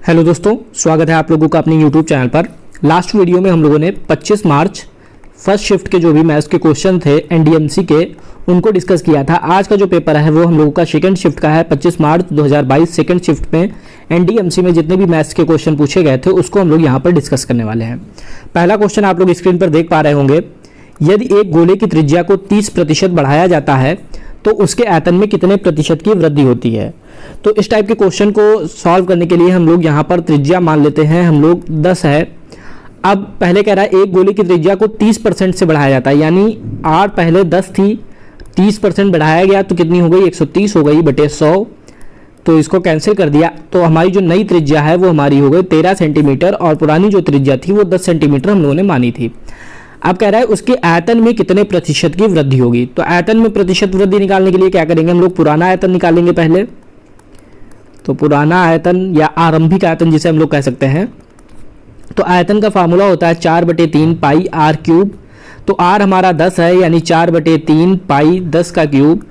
Hello दोस्तों, स्वागत है आप लोगों का अपने यूट्यूब चैनल पर। लास्ट वीडियो में हम लोगों ने 25 मार्च फर्स्ट शिफ्ट के जो भी मैथ्स के क्वेश्चन थे एनडीएमसी के, उनको डिस्कस किया था। आज का जो पेपर है वो हम लोगों का सेकंड शिफ्ट का है। 25 मार्च 2022 सेकंड शिफ्ट में एनडीएमसी में जितने भी मैथ्स के क्वेश्चन पूछे गए थे उसको हम लोग यहाँ पर डिस्कस करने वाले हैं। पहला क्वेश्चन आप लोग स्क्रीन पर देख पा रहे होंगे, यदि एक गोले की त्रिज्या को 30% बढ़ाया जाता है तो उसके आयतन में कितने प्रतिशत की वृद्धि होती है। तो इस टाइप के क्वेश्चन को सॉल्व करने के लिए हम लोग यहाँ पर त्रिज्या मान लेते हैं, हम लोग 10 है। अब पहले कह रहा है एक गोले की त्रिज्या को 30% से बढ़ाया जाता है, यानी आर पहले 10 थी, 30% बढ़ाया गया तो कितनी हो गई, 130 हो गई बटे 100। तो इसको कैंसिल कर दिया तो हमारी जो नई त्रिज्या है वो हमारी हो गई 13 सेंटीमीटर और पुरानी जो त्रिज्या थी वो 10 सेंटीमीटर हम लोगों ने मानी थी। अब कह रहा है उसके आयतन में कितने प्रतिशत की वृद्धि होगी। तो आयतन में प्रतिशत वृद्धि निकालने के लिए क्या करेंगे, हम लोग पुराना आयतन निकालेंगे पहले। तो पुराना आयतन या आरंभिक आयतन जिसे हम लोग कह सकते हैं, तो आयतन का फार्मूला होता है 4/3 पाई आर क्यूब। तो आर हमारा 10 है, यानी 4/3 पाई 10 का क्यूब,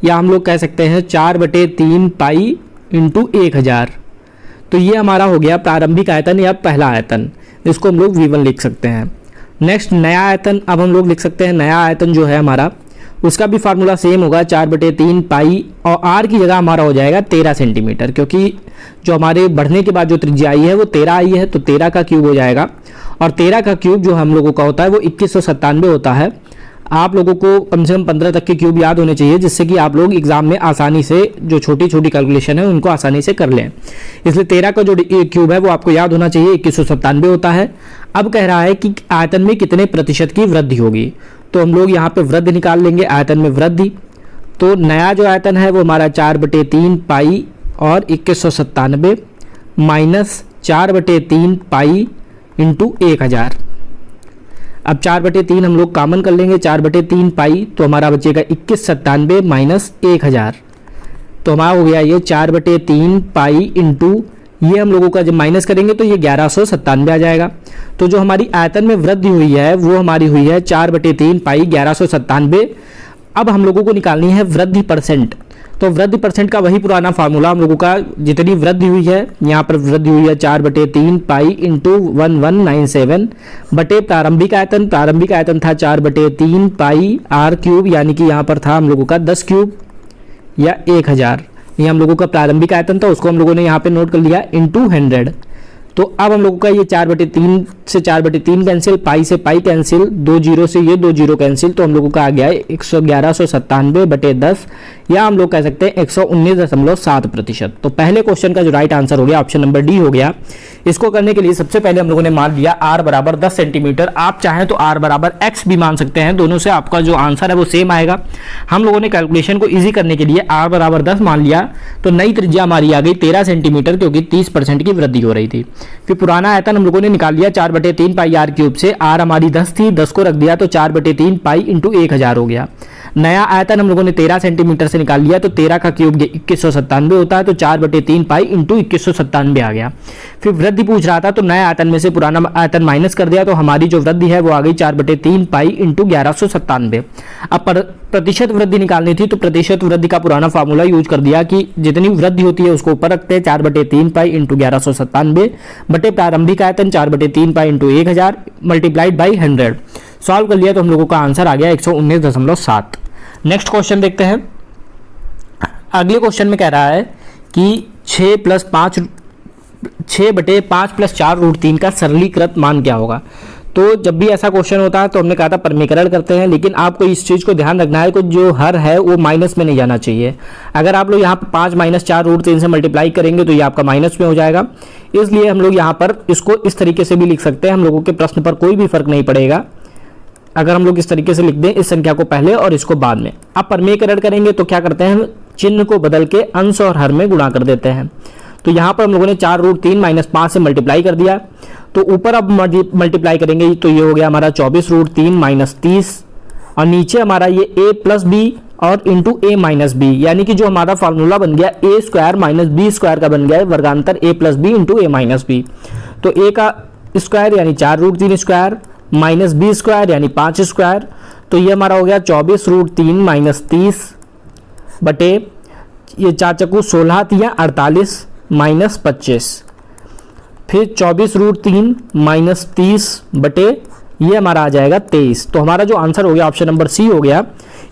या हम लोग कह सकते हैं 4/3 पाई इंटू 1000। तो ये हमारा हो गया प्रारंभिक आयतन या पहला आयतन, इसको हम लोग V1 लिख सकते हैं। नेक्स्ट नया आयतन, अब हम लोग लिख सकते हैं नया आयतन जो है हमारा, उसका भी फार्मूला सेम होगा 4/3 पाई, और आर की जगह हमारा हो जाएगा 13 सेंटीमीटर, क्योंकि जो हमारे बढ़ने के बाद जो त्रिज्या आई है वो 13 आई है, तो 13 का क्यूब हो जाएगा। और 13 का क्यूब जो हम लोगों का होता है वो 2197 होता है। आप लोगों को कम से कम 15 तक के क्यूब याद होने चाहिए, जिससे कि आप लोग एग्जाम में आसानी से जो छोटी छोटी कैलकुलेशन है उनको आसानी से कर लें। इसलिए 13 का जो क्यूब है वो आपको याद होना चाहिए, 2197 होता है। अब कह रहा है कि आयतन में कितने प्रतिशत की वृद्धि होगी, तो हम लोग यहाँ पे वृद्धि निकाल लेंगे, आयतन में वृद्धि। तो नया जो आयतन है वो हमारा 4/3 पाई और 2197 माइनस 4/3 पाई इंटू 1000। अब 4/3 हम लोग कॉमन कर लेंगे, 4/3 पाई, तो हमारा बचेगा 2197 माइनस 1000। तो हमारा हो गया ये 4/3 पाई इंटू, ये हम लोगों का जब माइनस करेंगे तो ये 1197 आ जाएगा। तो जो हमारी आयतन में वृद्धि हुई है वो हमारी हुई है 4/3 पाई 1197। अब हम लोगों को निकालनी है वृद्धि परसेंट। तो वृद्धि परसेंट का वही पुराना फार्मूला हम लोगों का, जितनी वृद्धि हुई है यहाँ पर वृद्धि हुई है 4/3 पाई इंटू 1197 बटे प्रारंभिक आयतन। प्रारंभिक आयतन था 4/3 पाई आर क्यूब, यानी कि यहाँ पर था हम लोगों का 10 क्यूब या 1000। ये हम लोगों का प्रारंभिक आयतन था, उसको हम लोगों ने यहाँ पे नोट कर लिया इंटू 100। तो अब हम लोगों का ये 4/3 से 4/3 कैंसिल, पाई से पाई कैंसिल, 2 जीरो से ये 2 जीरो कैंसिल, तो हम लोगों का आ गया है 1197 बटे 10, या हम लोग कह सकते हैं 119.7%। तो पहले क्वेश्चन का जो राइट आंसर हो गया ऑप्शन नंबर डी हो गया। इसको करने के लिए सबसे पहले हम लोगों ने मान लिया r बराबर 10 सेंटीमीटर। आप चाहें तो r बराबर x भी मान सकते हैं, दोनों से आपका जो आंसर है वो सेम आएगा। हम लोगों ने कैलकुलेशन को ईजी करने के लिए r बराबर 10 मान लिया, तो नई त्रिज्या हमारी आ गई 13 सेंटीमीटर, क्योंकि 30% की वृद्धि हो रही थी। फिर पुराना आयतन हम लोगों ने निकाल लिया 4/3 पाई आर क्यूब से, आर हमारी 10 थी, 10 को रख दिया तो 4/3 पाई इंटू 1000 हो गया। नया आयतन हम लोगों ने 13 सेंटीमीटर से निकाल लिया, तो 13 का क्यूब 2197 होता है, तो 4/3 पाई इंटू 2197 आ गया। फिर वृद्धि पूछ रहा था, तो नया आयतन में से पुराना आयतन माइनस कर दिया, तो हमारी जो वृद्धि है वो आ गई 4/3 पाई इंटू 1197। अब प्रतिशत वृद्धि निकालनी थी, तो प्रतिशत वृद्धि का पुराना फार्मूला यूज कर दिया कि जितनी वृद्धि होती है उसको ऊपर रखते हैं, 4/3 पाई इंटू 1197 बटे प्रारंभिक आयतन 4/3 pi into 1000 multiplied by 100। Solve कर लिया तो हम लोगों का आंसर आ गया 119.7। नेक्स्ट क्वेश्चन देखते हैं। अगले क्वेश्चन में कह रहा है कि 6/5 + 4√3 का सरलीकृत मान क्या होगा। तो जब भी ऐसा क्वेश्चन होता है तो हमने कहा था परमीकरण करते हैं, लेकिन आपको इस चीज़ को ध्यान रखना है कि जो हर है वो माइनस में नहीं जाना चाहिए। अगर आप लोग यहाँ पर 5 - 4√3 से मल्टीप्लाई करेंगे तो ये आपका माइनस में हो जाएगा। इसलिए हम लोग यहाँ पर इसको इस तरीके से भी लिख सकते हैं, हम लोगों के प्रश्न पर कोई भी फर्क नहीं पड़ेगा अगर हम लोग इस तरीके से लिख दें, इस संख्या को पहले और इसको बाद में। अब परमीकरण करेंगे तो क्या करते हैं, चिन्ह को बदल के अंश और हर में गुणा कर देते हैं। तो यहाँ पर हम लोगों ने 4√3 - 5 से मल्टीप्लाई कर दिया, तो ऊपर अब मल्टीप्लाई करेंगे तो ये हो गया हमारा 24√3 - 30, और नीचे हमारा ये a + b और इंटू a - b, यानी कि जो हमारा फार्मूला बन गया a² - b² का बन गया है वर्गांतर a + b into a - b। तो a का स्क्वायर यानी 4√3² माइनस b² यानी 5², तो ये हमारा हो गया 24√3 - 30 बटे ये 4 × 16 = 48 - 25। फिर 24√3 माइनस 30 बटे ये हमारा आ जाएगा 23। तो हमारा जो आंसर हो गया ऑप्शन नंबर सी हो गया।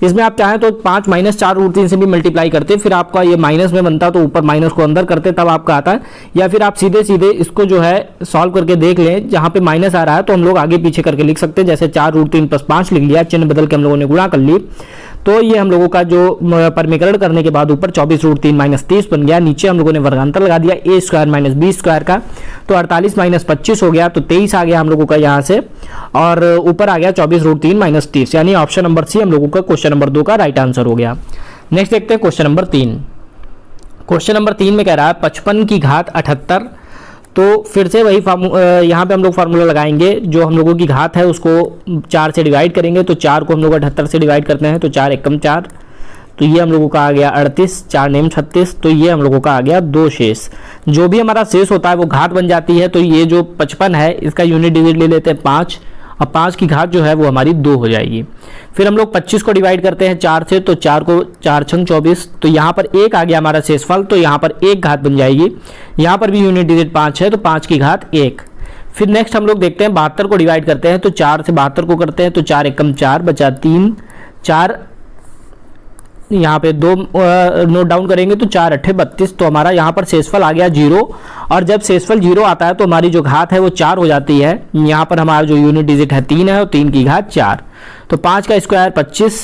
इसमें आप चाहें तो 5 माइनस 4√3 से भी मल्टीप्लाई करते, फिर आपका ये माइनस में बनता तो ऊपर माइनस को अंदर करते तब आपका आता है, या फिर आप सीधे सीधे इसको जो है सॉल्व करके देख लें, जहाँ पे माइनस आ रहा है तो हम लोग आगे पीछे करके लिख सकते हैं। जैसे 4√3 + 5 लिख लिया, चिन्ह बदल के हम लोगों ने गुणा कर ली, तो ये हम लोगों का जो परमीकरण करने के बाद ऊपर 24√3 माइनस 30 बन गया, नीचे हम लोगों ने वर्गांतर लगा दिया a² माइनस b² का, तो 48 माइनस 25 हो गया, तो 23 आ गया हम लोगों का यहाँ से, और ऊपर आ गया 24√3 माइनस 30, यानी ऑप्शन नंबर सी हम लोगों का क्वेश्चन नंबर 2 का राइट आंसर हो गया। नेक्स्ट देखते हैं क्वेश्चन नंबर 3। क्वेश्चन नंबर 3 में कह रहा है 55 की घात 78। तो फिर से वही यहाँ पे हम लोग फार्मूला लगाएंगे, जो हम लोगों की घात है उसको 4 से डिवाइड करेंगे, तो 4 को हम लोग 78 से डिवाइड करते हैं, तो 4 एकम 4, तो ये हम लोगों का आ गया 38, 4 नेम 36, तो ये हम लोगों का आ गया 2 शेष। जो भी हमारा शेष होता है वो घात बन जाती है, तो ये जो 55 है इसका यूनिट डिजिट ले लेते हैं 5, अब 5 की घात जो है वो हमारी 2 हो जाएगी। फिर हम लोग 25 को डिवाइड करते हैं 4 से, तो 4 को 4 छंग 24, तो यहाँ पर 1 आ गया हमारा शेषफल, तो यहाँ पर 1 घात बन जाएगी। यहाँ पर भी यूनिट डिजिट 5 है, तो 5 की घात 1। फिर नेक्स्ट हम लोग देखते हैं 72 को डिवाइड करते हैं, तो 4 से 72 को करते हैं, तो 4 एकम 4 बचा 3, 4 यहाँ पे 2 नोट डाउन करेंगे, तो 4 अट्ठे 32, तो हमारा यहाँ पर शेषफल आ गया 0। और जब शेषफल 0 आता है तो हमारी जो घात है वो 4 हो जाती है। यहाँ पर हमारा जो यूनिट डिजिट है 3 है, और 3 की घात 4, तो 5 का स्क्वायर 25,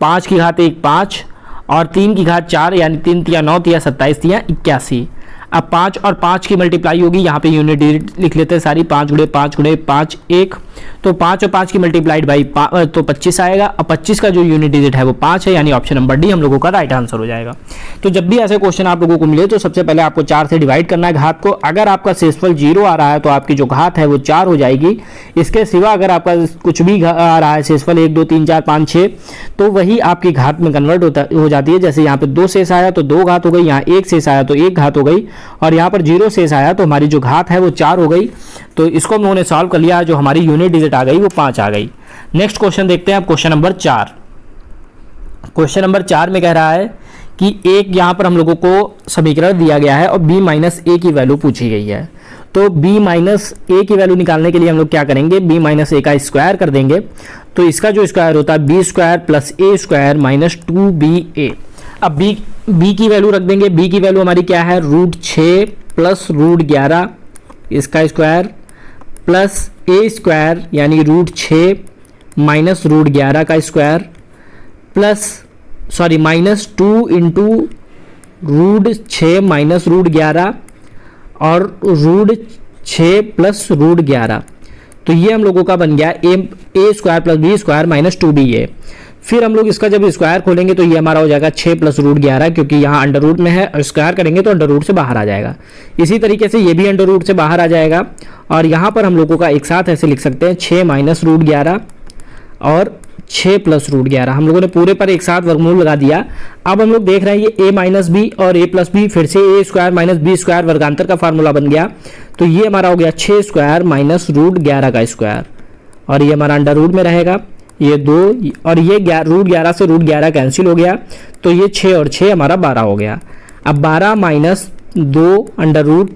5 की घात 1 5, और 3 की घात 4, यानी 3 तिया 9 तिया 27 तिया 81। अब 5 और 5 की मल्टीप्लाई होगी, यहाँ पे यूनिट डिजिट लिख लेते हैं सारी, 5 गुणे 5 गुणे 5 1, तो 5 और 5 की मल्टीप्लाइड बाई तो 25 आएगा। अब 25 का जो यूनिट डिजिट है वो 5 है, यानी ऑप्शन नंबर डी हम लोगों का राइट आंसर हो जाएगा। तो जब भी ऐसे क्वेश्चन आप लोगों को मिले तो सबसे पहले आपको 4 से डिवाइड करना है घात को। अगर आपका शेषफल 0 आ रहा है तो आपकी जो घात है वो 4 हो जाएगी। इसके सिवा अगर आपका कुछ भी आ रहा है, शेषफल 1 2 3 4 5 6, तो वही आपकी घात में कन्वर्ट हो जाती है। जैसे यहाँ पे 2 शेष आया तो 2 घात हो गई, यहाँ 1 शेष आया तो 1 घात हो गई, और यहाँ पर 0 शेष आया तो हमारी जो घात है वो 4 हो गई। तो इसको हम लोगों ने सॉल्व कर लिया, जो हमारी यूनिट डिजिट आ गई वो 5 आ गई। नेक्स्ट क्वेश्चन देखते हैं आप, क्वेश्चन नंबर 4। क्वेश्चन नंबर 4 में कह रहा है कि एक यहाँ पर हम लोगों को समीकरण दिया गया है और b माइनस ए की वैल्यू पूछी गई है। तो b माइनस ए की वैल्यू निकालने के लिए हम लोग क्या करेंगे, b माइनस ए का स्क्वायर कर देंगे, तो इसका जो स्क्वायर होता है b² plus a² minus 2ba। अब b की वैल्यू रख देंगे, b की वैल्यू हमारी क्या है, √6 प्लस √11 इसका स्क्वायर प्लस a² यानी √6 माइनस √11 का square plus minus 2 into √6 minus √11 और √6 प्लस √11, तो ये हम लोगों का बन गया a² plus b² minus 2ba। फिर हम लोग इसका जब स्क्वायर खोलेंगे तो ये हमारा हो जाएगा 6 प्लस √11, क्योंकि यहाँ अंडर रूट में है, स्क्वायर करेंगे तो अंडर रूट से बाहर आ जाएगा। इसी तरीके से ये भी अंडर रूट से बाहर आ जाएगा, और यहाँ पर हम लोगों का एक साथ ऐसे लिख सकते हैं 6 माइनस √11 और 6 प्लस √11। हम लोगों ने पूरे पर एक साथ वर्गमूल लगा दिया। अब हम लोग देख रहे हैं ये a माइनस बी और a प्लस बी, फिर से a² माइनस b² वर्गांतर का फार्मूला बन गया, तो ये हमारा हो गया 6² माइनस √11 का स्क्वायर, और ये हमारा अंडर रूट में रहेगा, ये 2 और ये √11 से √11 कैंसिल हो गया, तो ये 6 और 6 हमारा 12 हो गया। अब 12 माइनस 2 अंडर रूट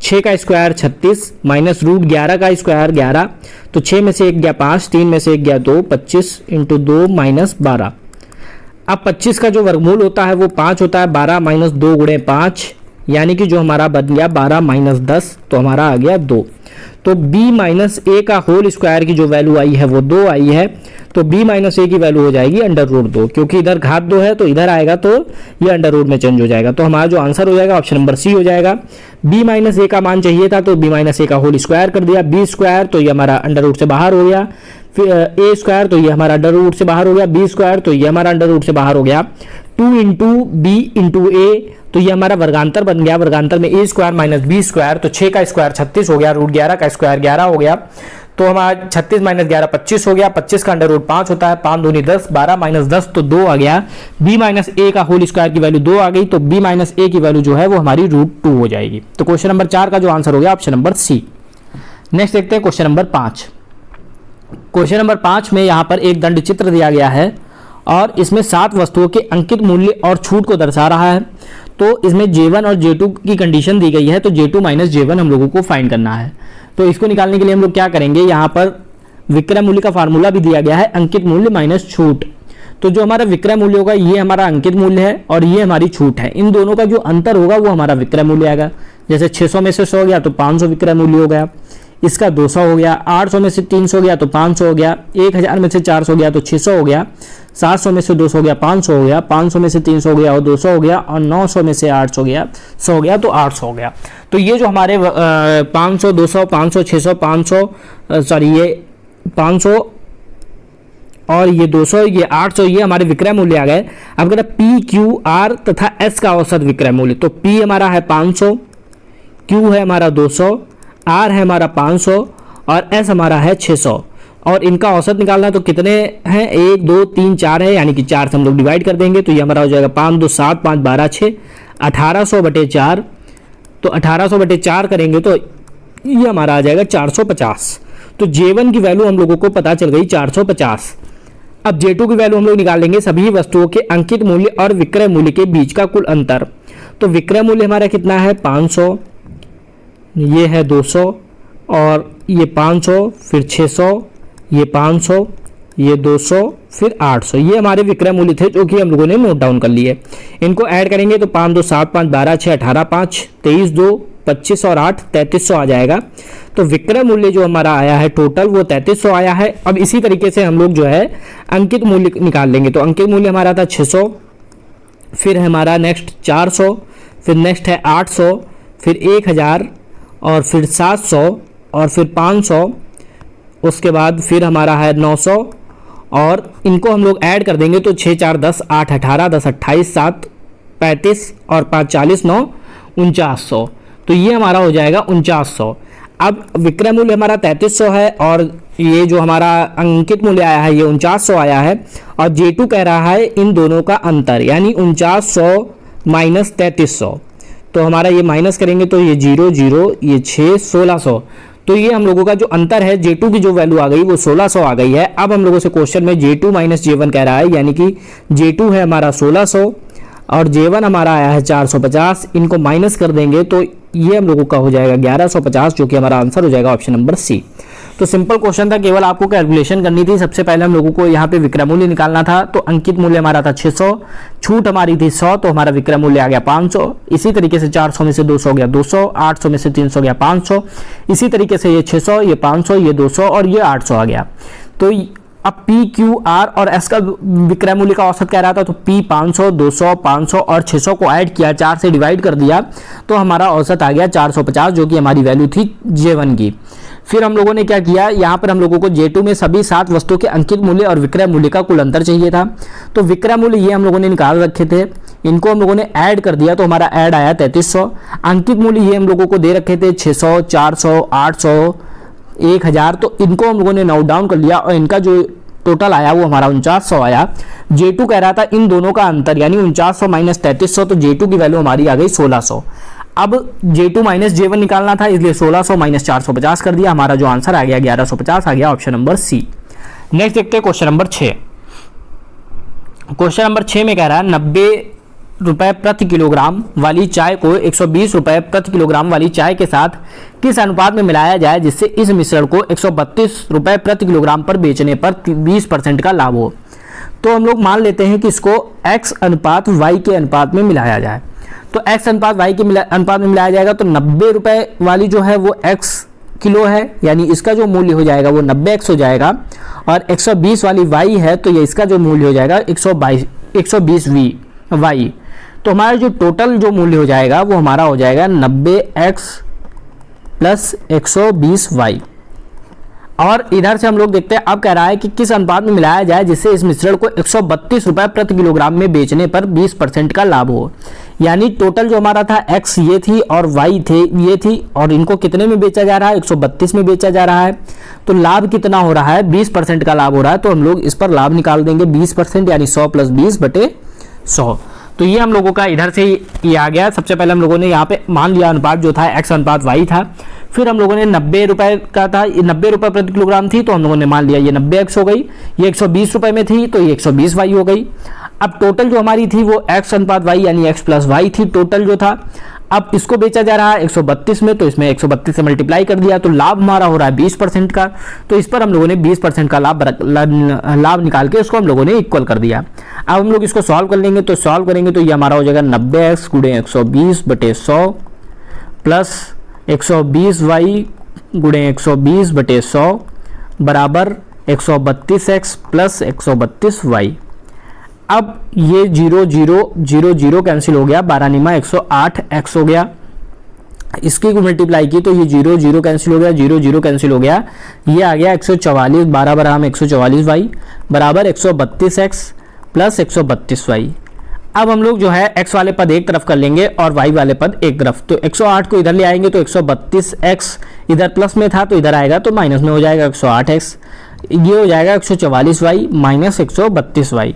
6 का स्क्वायर 36 माइनस √11 का स्क्वायर 11, तो 6 में से 1 गया 5, 3 में से 1 गया 2, 25 इंटू 2 माइनस 12। अब 25 का जो वर्गमूल होता है वो 5 होता है, 12 माइनस 2 गुणे 5, यानी कि जो हमारा बन गया 12 माइनस 10, तो हमारा आ गया 2। तो b माइनस ए का होल स्क्वायर की जो वैल्यू आई है वो 2 आई है, तो b माइनस ए की वैल्यू हो जाएगी अंडर रूट 2, क्योंकि इधर घात 2 है तो इधर आएगा तो ये अंडर रूट में चेंज हो जाएगा। तो हमारा जो आंसर हो जाएगा ऑप्शन नंबर सी हो जाएगा। b माइनस ए का मान चाहिए था तो b माइनस ए का होल स्क्वायर कर दिया, b² तो ये हमारा अंडर रूट से बाहर हो गया, फिर a² तो ये हमारा अंडर रूट से बाहर हो गया, b² तो ये हमारा अंडर रूट से बाहर हो गया, 2 इंटू बी इंटू ए, तो ये हमारा वर्गांतर बन गया, वर्गांतर में a² माइनस b², तो 6 का स्क्वायर 36 हो गया, √11 का स्क्वायर 11 हो गया, तो हमारा 36 माइनस 11 25 हो गया, 25 का अंडर रूट 5 होता है, 5 दूनी 10, 12 माइनस 10 तो 2 आ गया, b माइनस ए का होल स्क्वायर की वैल्यू 2 आ गई, तो b माइनस ए की वैल्यू जो है वो हमारी √2 हो जाएगी। तो क्वेश्चन नंबर 4 का जो आंसर हो गया ऑप्शन नंबर सी। नेक्स्ट देखते हैं क्वेश्चन नंबर 5। क्वेश्चन नंबर 5 में यहाँ पर एक दंड चित्र दिया गया है और इसमें 7 वस्तुओं के अंकित मूल्य और छूट को दर्शा रहा है। तो इसमें J1 और J2 की कंडीशन दी गई है, तो J2 माइनस J1 हम लोगों को फाइंड करना है। तो इसको निकालने के लिए हम लोग क्या करेंगे, यहाँ पर विक्रय मूल्य का फार्मूला भी दिया गया है, अंकित मूल्य माइनस छूट। तो जो हमारा विक्रय मूल्य होगा ये हमारा अंकित मूल्य है और ये हमारी छूट है, इन दोनों का जो अंतर होगा वो हमारा विक्रय मूल्य आएगा। जैसे 600 में से 100 गया तो 500 विक्रय मूल्य हो गया, इसका 200 हो गया, 800 में से 300 गया तो 500 हो गया, 1000 में से 400 गया तो 600 हो गया, 700 में से 200 गया 500 हो गया, 500 में से 300 हो गया और 200 हो गया, और 900 में से 800 गया 100 हो गया तो 800 हो गया। तो ये जो हमारे 500, 200, 500, 600, 500 ये 500 और ये 200, ये 800, ये हमारे विक्रय मूल्य आ गए। अब कहते हैं पी, क्यू, आर तथा एस का औसत विक्रय मूल्य। तो पी हमारा है 500, क्यू है हमारा 200, आर है हमारा 500 और एस हमारा है 600। और इनका औसत निकालना है तो कितने हैं, 1 2 3 4 है, यानी कि 4 से हम लोग डिवाइड कर देंगे तो ये हमारा हो जाएगा 5 2 7 5 12 6 1800/4। तो 1800/4 करेंगे तो ये हमारा आ जाएगा 450। तो J1 की वैल्यू हम लोगों को पता चल गई 450। अब J2 की वैल्यू हम लोग निकालेंगे सभी वस्तुओं के अंकित मूल्य और विक्रय मूल्य के बीच का कुल अंतर। तो विक्रय मूल्य हमारा कितना है 500, ये है 200 और ये 500, फिर 600, ये 500, ये 200, फिर 800, ये हमारे विक्रय मूल्य थे जो कि हम लोगों ने नोट डाउन कर लिए। इनको ऐड करेंगे तो 5 2 7 5 12 6 18 5 23 2 25 और 8 3300 आ जाएगा। तो विक्रय मूल्य जो हमारा आया है टोटल वो 3300 आया है। अब इसी तरीके से हम लोग जो है अंकित मूल्य निकाल लेंगे। तो अंकित मूल्य हमारा था 600, फिर हमारा नेक्स्ट 400, फिर नेक्स्ट है 800, फिर 1000 और फिर 700 और फिर 500, उसके बाद फिर हमारा है 900 और इनको हम लोग ऐड कर देंगे तो 6 4 10 8 18 10 28 7 35 और 5 40 9 4900। तो ये हमारा हो जाएगा 4900। अब विक्रय मूल्य हमारा 3300 है और ये जो हमारा अंकित मूल्य आया है ये 4900 आया है। और J2 कह रहा है इन दोनों का अंतर, यानी 4900 माइनस 3300। तो हमारा ये माइनस करेंगे तो ये 0 0, ये 6 1600। तो ये हम लोगों का जो अंतर है J2 की जो वैल्यू आ गई वो 1600 आ गई है। अब हम लोगों से क्वेश्चन में J2 माइनस J1 कह रहा है, यानी कि J2 है हमारा 1600 और J1 हमारा आया है 450। इनको माइनस कर देंगे तो ये हम लोगों का हो जाएगा 1150, जो कि हमारा आंसर हो जाएगा ऑप्शन नंबर सी। तो सिंपल क्वेश्चन था, केवल आपको कैलकुलेशन करनी थी। सबसे पहले हम लोगों को यहाँ पे विक्रय मूल्य निकालना था। तो अंकित मूल्य हमारा था 600, छूट हमारी थी 100, तो हमारा विक्रय मूल्य आ गया 500। इसी तरीके से 400 में से 200 हो गया 200, 800 में से 300 गया 500, इसी तरीके से ये 600, ये 500, ये 200 और ये 800 आ गया। तो अब P, Q, R और S का विक्रय मूल्य का औसत कह रहा था। तो P 500, 200, 500 और 600 को ऐड किया, 4 से डिवाइड कर दिया तो हमारा औसत आ गया 450, जो कि हमारी वैल्यू थी J1 की। फिर हम लोगों ने क्या किया, यहाँ पर हम लोगों को J2 में सभी 7 वस्तुओं के अंकित मूल्य और विक्रय मूल्य का कुल अंतर चाहिए था। तो विक्रय मूल्य ये हम लोगों ने निकाल रखे थे, इनको हम लोगों ने ऐड कर दिया तो हमारा ऐड आया 3300। अंकित मूल्य ये हम लोगों को दे रखे थे 600, 400, 800, 1000, तो इनको हम लोगों ने नोट डाउन कर लिया और इनका जो टोटल आया वो हमारा 4900 आया। J2 कह रहा था इन दोनों का अंतर, यानी 4900 माइनस 3300, तो J2 की वैल्यू हमारी आ गई 1600। अब J2 माइनस J1 निकालना था, इसलिए 1600 माइनस 450 कर दिया, हमारा जो आंसर आ गया 1150 आ गया, ऑप्शन नंबर सी। नेक्स्ट देखते हैं क्वेश्चन नंबर 6। क्वेश्चन नंबर 6 में कह रहा है 90 रुपए प्रति किलोग्राम वाली चाय को 120 रुपए प्रति किलोग्राम वाली चाय के साथ किस अनुपात में मिलाया जाए जिससे इस मिश्रण को 132 रुपए प्रति किलोग्राम पर बेचने पर 20% का लाभ हो। तो हम लोग मान लेते हैं कि इसको x अनुपात y के अनुपात में मिलाया जाए। तो x अनुपात y के अनुपात में मिलाया जाएगा तो 90 रुपए वाली जो है वो x किलो है, यानी इसका जो मूल्य हो जाएगा वो 90x हो जाएगा। और 120 वाली y है तो ये इसका जो मूल्य हो जाएगा 120 y। तो हमारा जो टोटल जो मूल्य हो जाएगा वो हमारा हो जाएगा 90x प्लस 120y। और इधर से हम लोग देखते हैं, अब कह रहा है कि किस अनुपात में मिलाया जाए जिससे इस मिश्रण को 132 रुपए प्रति किलोग्राम में बेचने पर 20% का लाभ हो। यानी टोटल जो हमारा था x ये थी और y थे ये थी, और इनको कितने में बेचा जा रहा है 132 में बेचा जा रहा है। तो लाभ कितना हो रहा है 20% का लाभ हो रहा है। तो हम लोग इस पर लाभ निकाल देंगे 20%, यानी 100 प्लस 20/100। तो ये हम लोगों का इधर से ये आ गया। सबसे पहले हम लोगों ने यहाँ पे मान लिया अनुपात जो था x अनुपात y था। फिर हम लोगों ने 90 रुपए का था, 90 रुपए प्रति किलोग्राम थी तो हम लोगों ने मान लिया ये 90x हो गई। ये 120 रुपए में थी तो ये 120y हो गई। अब टोटल जो हमारी थी वो x अनुपात y यानी x प्लस वाई थी टोटल जो था। अब इसको बेचा जा रहा है 132 में, तो इसमें 132 से मल्टीप्लाई कर दिया, तो लाभ हमारा हो रहा है 20% का। तो इस पर हम लोगों ने 20% का लाभ निकाल के उसको हम लोगों ने इक्वल कर दिया। अब हम लोग इसको सॉल्व कर लेंगे, तो सॉल्व करेंगे तो ये हमारा हो जाएगा 90x गुणे 120/100 प्लस 120y गुणे 120/100 बराबर 132x प्लस 132y। अब ये 0 0 0 0 कैंसिल हो गया, 12 निमा 108x हो गया। इसकी को मल्टीप्लाई की तो ये 0 0 कैंसिल हो गया, 0 0 कैंसिल हो गया, ये आ गया 144, 12 बराबर 144y बराबर 132x प्लस 132y। अब हम लोग जो है x वाले पद एक तरफ कर लेंगे और y वाले पद एक तरफ, तो 108 को इधर ले आएंगे तो 132x इधर प्लस में था तो इधर आएगा तो माइनस में हो जाएगा 108x, ये हो जाएगा 144y माइनस 132y।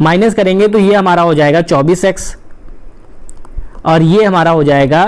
माइनस करेंगे तो ये हमारा हो जाएगा 24x और ये हमारा हो जाएगा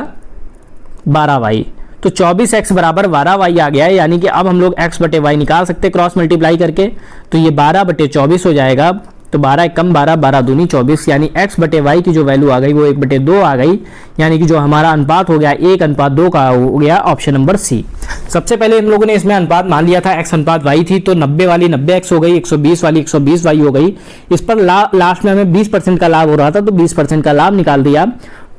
12y। तो 24x बराबर 12y आ गया है, यानी कि अब हम लोग x बटे y निकाल सकते हैं क्रॉस मल्टीप्लाई करके। तो ये 12/24 हो जाएगा, तो 12 कम 12, 12 दूनी 24, यानी x बटे y की जो वैल्यू आ गई वो 1/2 आ गई, यानी कि जो हमारा अनुपात हो गया 1:2 का हो गया ऑप्शन नंबर सी। सबसे पहले इन लोगों ने इसमें अनुपात मान लिया था x अनुपात y थी, तो 90 वाली 90x हो गई, 120 वाली 120y हो गई। इस पर लास्ट में हमें 20% का लाभ हो रहा था तो 20% का लाभ निकाल दिया।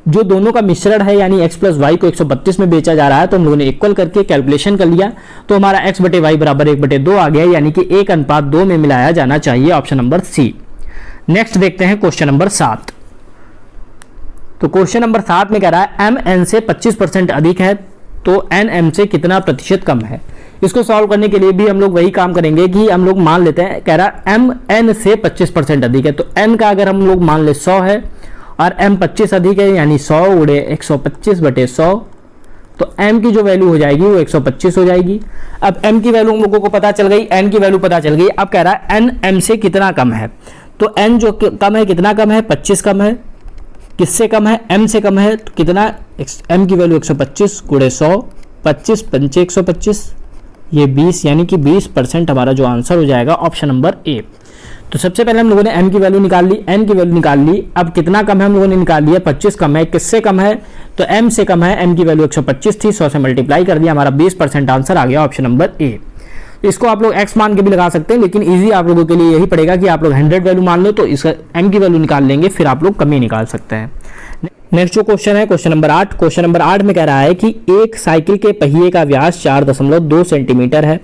जो दोनों का मिश्रण है यानी x प्लस वाई को 132 में बेचा जा रहा है, तो हम लोगों ने इक्वल करके कैलकुलेशन कर लिया, तो हमारा x बटे वाई बराबर 1/2 आ गया, यानी कि 1:2 में मिलाया जाना चाहिए, ऑप्शन नंबर सी। नेक्स्ट देखते हैं क्वेश्चन नंबर 7। तो क्वेश्चन नंबर 7 में कह रहा है m n से 25% अधिक है तो n m से कितना प्रतिशत कम है। इसको सॉल्व करने के लिए भी हम लोग वही काम करेंगे कि हम लोग मान लेते हैं, कह रहा है m n से 25% अधिक है, तो n का अगर हम लोग मान ले 100 है और m 25 अधिक है यानी 100 गुणे 125/100, तो m की जो वैल्यू हो जाएगी वो 125 हो जाएगी। अब m की वैल्यू हम लोगों को पता चल गई, n की वैल्यू पता चल गई। अब कह रहा है n m से कितना कम है, तो n जो कम है कितना कम है, 25 कम है। किससे कम है, m से कम है, तो कितना, m की वैल्यू 125 गुणे 100, 25 पंचे 125, ये 20, यानी कि 20% हमारा जो आंसर हो जाएगा ऑप्शन नंबर ए। तो सबसे पहले हम लोगों ने m की वैल्यू निकाल ली, n की वैल्यू निकाल ली। अब कितना कम है हम लोगों ने निकाल लिया, 25 कम है। किससे कम है, तो m से कम है, m की वैल्यू 125 थी, 100 से मल्टीप्लाई कर दिया, हमारा 20% आंसर आ गया ऑप्शन नंबर ए। इसको आप लोग x मान के भी लगा सकते हैं, लेकिन इजी आप लोगों के लिए यही पड़ेगा कि आप लोग 100 वैल्यू मान लो तो इसका m की वैल्यू निकाल लेंगे, फिर आप लोग कमी निकाल सकते हैं। नेक्स्ट जो क्वेश्चन है क्वेश्चन नंबर 8। क्वेश्चन नंबर 8 में कह रहा है कि एक साइकिल के पहिए का व्यास 4.2 सेंटीमीटर है।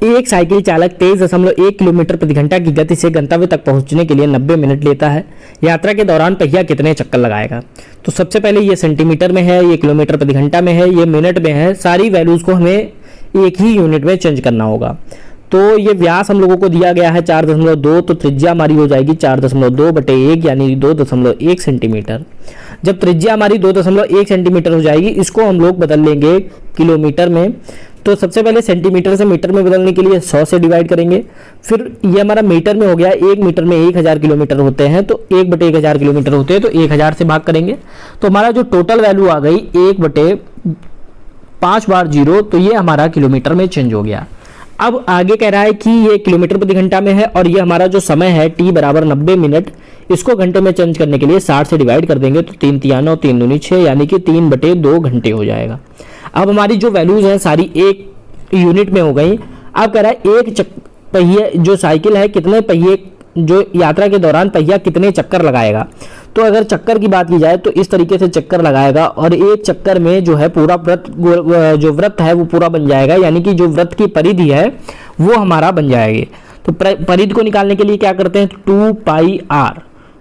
एक साइकिल चालक 23.1 किलोमीटर प्रति घंटा की गति से गंतव्य तक पहुंचने के लिए 90 मिनट लेता है। यात्रा के दौरान पहिया कितने चक्कर लगाएगा। तो सबसे पहले ये सेंटीमीटर में है, ये किलोमीटर प्रति घंटा में है, ये मिनट में है, सारी वैल्यूज को हमें एक ही यूनिट में चेंज करना होगा। तो ये व्यास हम लोगों को दिया गया है 4.2, तो त्रिज्या हमारी हो जाएगी 4.2/1 यानी 2.1 सेंटीमीटर। जब त्रिज्या हमारी 2.1 सेंटीमीटर हो जाएगी, इसको हम लोग बदल लेंगे किलोमीटर में। तो सबसे पहले सेंटीमीटर से मीटर में बदलने के लिए 100 से डिवाइड करेंगे, फिर ये हमारा मीटर में हो गया, 1 मीटर में 1000 किलोमीटर होते हैं, तो 1/1000 किलोमीटर होते हैं, तो 1000 से भाग करेंगे, तो हमारा जो टोटल वैल्यू आ गई 1/5 बार 0, तो ये हमारा किलोमीटर में चेंज हो गया। अब आगे कह रहा है कि ये किलोमीटर प्रति घंटा में है और ये हमारा जो समय है t बराबर 90 मिनट, इसको घंटों में चेंज करने के लिए 60 से डिवाइड कर देंगे, तो 3 तिया 9 3 दूनी 6 यानी कि 3/2 घंटे हो जाएगा। अब हमारी जो वैल्यूज हैं सारी एक यूनिट में हो गई। अब कह रहा है एक पहिए जो साइकिल है कितने पहिए, जो यात्रा के दौरान पहिया कितने चक्कर लगाएगा। तो अगर चक्कर की बात की जाए तो इस तरीके से चक्कर लगाएगा और एक चक्कर में जो है पूरा जो वृत्त है वो पूरा बन जाएगा, यानी कि जो वृत्त की परिधि है वो हमारा बन जाएगी। तो परिधि को निकालने के लिए क्या करते हैं, 2πr,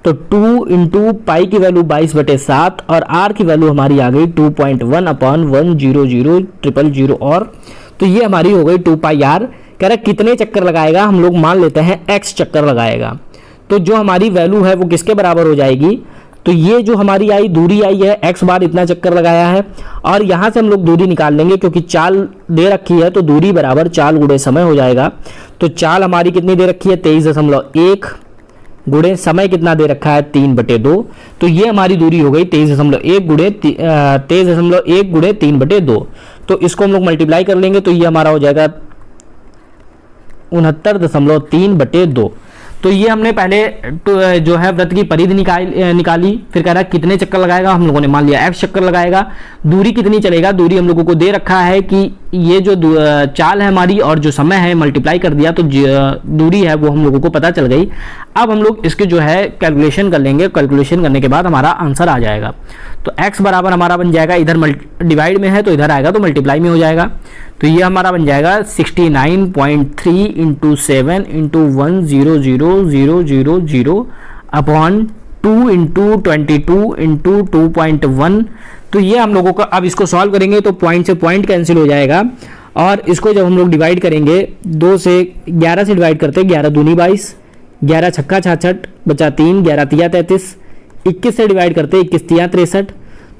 तो 2 इंटू पाई की वैल्यू 22/7 और r की वैल्यू हमारी आ गई 2.1/1000000 और तो ये हमारी हो गई 2πr। कह रहा कितने चक्कर लगाएगा, हम लोग मान लेते हैं x चक्कर लगाएगा। तो जो हमारी वैल्यू है वो किसके बराबर हो जाएगी, तो ये जो हमारी आई दूरी आई है x बार इतना चक्कर लगाया है, और यहाँ से हम लोग दूरी निकाल लेंगे क्योंकि चाल दे रखी है, तो दूरी बराबर चाल गुणे समय हो जाएगा। तो चाल हमारी कितनी दे रखी है 23.1 गुणे समय कितना दे रखा है 3/2, तो ये हमारी दूरी हो गई 23.1 गुणे 3/2। तो इसको हम लोग मल्टीप्लाई कर लेंगे तो ये हमारा हो जाएगा 69.3/2। तो तो ये हमने पहले जो है वृत्त की परिधि निकाली, फिर कह रहा है कितने चक्कर लगाएगा, हम लोगों ने मान लिया x चक्कर लगाएगा। दूरी कितनी चलेगा, दूरी हम लोगों को दे रखा है कि ये जो चाल है हमारी और जो समय है मल्टीप्लाई कर दिया तो दूरी है वो हम लोगों को पता चल गई। अब हम लोग इसके जो है कैलकुलेशन कर लेंगे, कैलकुलेशन करने के बाद हमारा आंसर आ जाएगा। तो x बराबर हमारा बन जाएगा, इधर डिवाइड में है तो इधर आएगा तो मल्टीप्लाई में हो जाएगा। तो ये हमारा बन जाएगा 69.3 into 7 into 100,000 upon 2 into 22 into 2.1। तो ये हम लोगों का, अब इसको सॉल्व करेंगे तो पॉइंट से पॉइंट कैंसिल हो जाएगा, और इसको जब हम लोग डिवाइड करेंगे 2 से 11 से डिवाइड करते हैं, 11 दूनी 22, 11 छक्का 66 बचा 3, 11 तिया 33, 21 से डिवाइड करते हैं 21 तिया 63।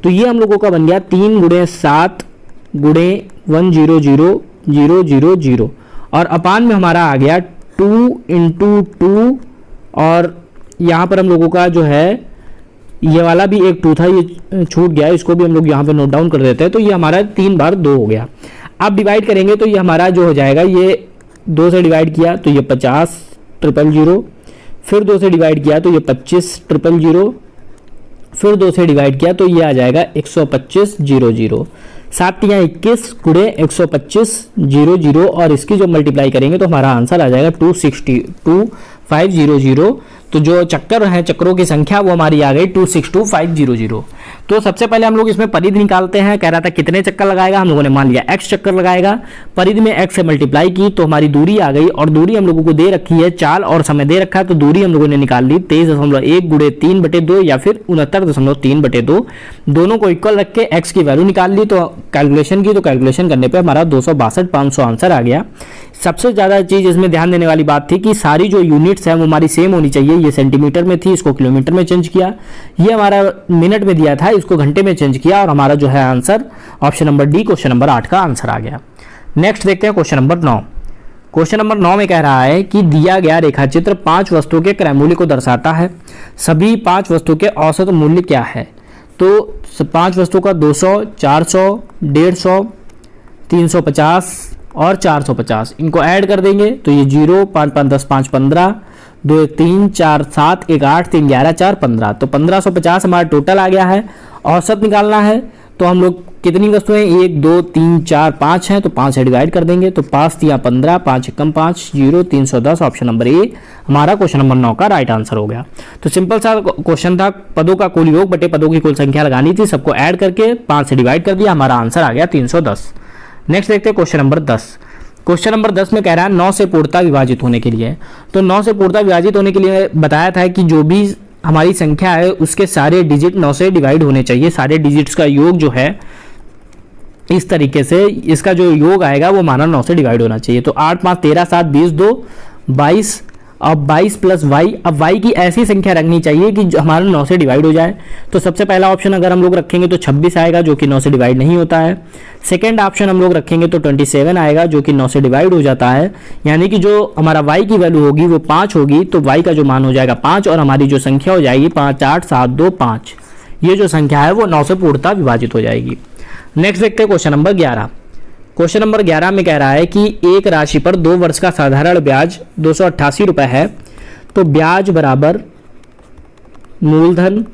तो ये हम लोगों का बन गया 3 गुणे 7 गुणे 100,000 और अपान में हमारा आ गया 2 इंटू 2, और यहाँ पर हम लोगों का जो है ये वाला भी एक 2 था, ये छूट गया, इसको भी हम लोग यहाँ पे नोट डाउन कर देते हैं। तो ये हमारा 3 बार 2 हो गया। अब डिवाइड करेंगे तो ये हमारा जो हो जाएगा, ये 2 से डिवाइड किया तो ये 50,000, फिर 2 से डिवाइड किया तो ये 25,000, फिर 2 से डिवाइड किया तो ये आ जाएगा 125,000। 7 तिया 21 गुणे 125,000 और इसकी जो मल्टीप्लाई करेंगे तो हमारा आंसर आ जाएगा 262,500। तो जो चक्कर है, चक्रों की संख्या वो हमारी आ गई 262,500। तो सबसे पहले हम लोग इसमें परिधि निकालते हैं। कह रहा था कितने चक्कर लगाएगा, हम लोगों ने मान लिया x चक्कर लगाएगा। परिधि में x से मल्टीप्लाई की तो हमारी दूरी आ गई, और दूरी हम लोगों को दे रखी है, चाल और समय दे रखा है, तो दूरी हम लोगों ने निकाल ली 23.1 गुणे 3/2 या फिर 69.3/2। दोनों को इक्वल रख के x की वैल्यू निकाल ली, तो कैलकुलेशन की, तो कैलकुलेशन करने पर हमारा 262,500 आंसर आ गया। सबसे ज़्यादा चीज़ इसमें ध्यान देने वाली बात थी कि सारी जो यूनिट्स हैं वो हमारी सेम होनी चाहिए। ये सेंटीमीटर में थी, इसको किलोमीटर में चेंज किया, ये हमारा मिनट में दिया था, इसको घंटे में चेंज किया, और हमारा जो है answer option number D, question number 8 का आंसर आ गया। नेक्स्ट देखते हैं क्वेश्चन नंबर 9। क्वेश्चन नंबर 9 में कह रहा है कि दिया गया रेखाचित्र 5 वस्तुओं के क्रय मूल्य को दर्शाता है। सभी 5 वस्तुओं के औसत मूल्य क्या है? तो 5 वस्तुओं का 200, 400, 150, 350 और 450, इनको ऐड कर देंगे तो ये 0, 5 5 10 5 15, 2 1 3 4 7 1 8 3 11 4 15। तो 1550 हमारा टोटल आ गया है। औसत निकालना है तो हम लोग कितनी वस्तुएं 1 2 3 4 5 हैं, तो 5 से डिवाइड कर देंगे, तो 5 तिया 15, 5 एकम 5, 0 310। ऑप्शन नंबर ए हमारा क्वेश्चन नंबर 9 का राइट आंसर हो गया। तो सिंपल सा क्वेश्चन था, पदों का कुल योग बटे पदों की कुल संख्या लगानी थी, सबको ऐड करके 5 से डिवाइड कर दिया, हमारा आंसर आ गया 310। नेक्स्ट देखते हैं क्वेश्चन नंबर 10। क्वेश्चन नंबर 10 में कह रहा है 9 से पूर्णतः विभाजित होने के लिए। तो 9 से पूर्णतः विभाजित होने के लिए बताया था कि जो भी हमारी संख्या है उसके सारे डिजिट 9 से डिवाइड होने चाहिए। सारे डिजिट्स का योग जो है इस तरीके से, इसका जो योग आएगा वो माना 9 से डिवाइड होना चाहिए। तो 8 5 13 7 20 2 22, अब 22 प्लस y, अब y की ऐसी संख्या रखनी चाहिए कि जो हमारा 9 से डिवाइड हो जाए। तो सबसे पहला ऑप्शन अगर हम लोग रखेंगे तो 26 आएगा, जो कि 9 से डिवाइड नहीं होता है। सेकंड ऑप्शन हम लोग रखेंगे तो 27 आएगा, जो कि 9 से डिवाइड हो जाता है। यानी कि जो हमारा y की वैल्यू होगी वो 5 होगी, तो y का जो मान हो जाएगा 5, और हमारी जो संख्या हो जाएगी 5 8 7 2 5। ये जो संख्या है वो 9 से पूर्णतः विभाजित हो जाएगी। नेक्स्ट देखते हैं क्वेश्चन नंबर 11। क्वेश्चन नंबर 11 में कह रहा है कि एक राशि पर 2 वर्ष का साधारण ब्याज 288 रुपये है। तो ब्याज बराबर मूलधन